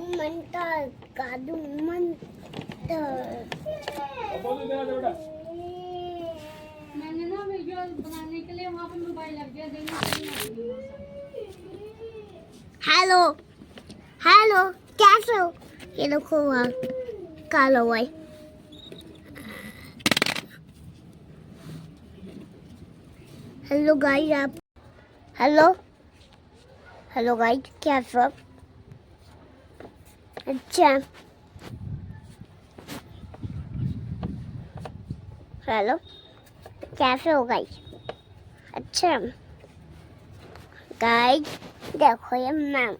म्हणतात कादू म्हणतात। मैंने ना वीडियो बनाने के लिए वहाँ पे मोबाइल लग गया देने। हेलो हेलो कैसे हो? ये देखो वहाँ काला भाई। हेलो गाइस आप हेलो हेलो गाइस कैसे हो? अच्छा हेलो कैसे हो गाइस? अच्छा गाइस देखो ये मैम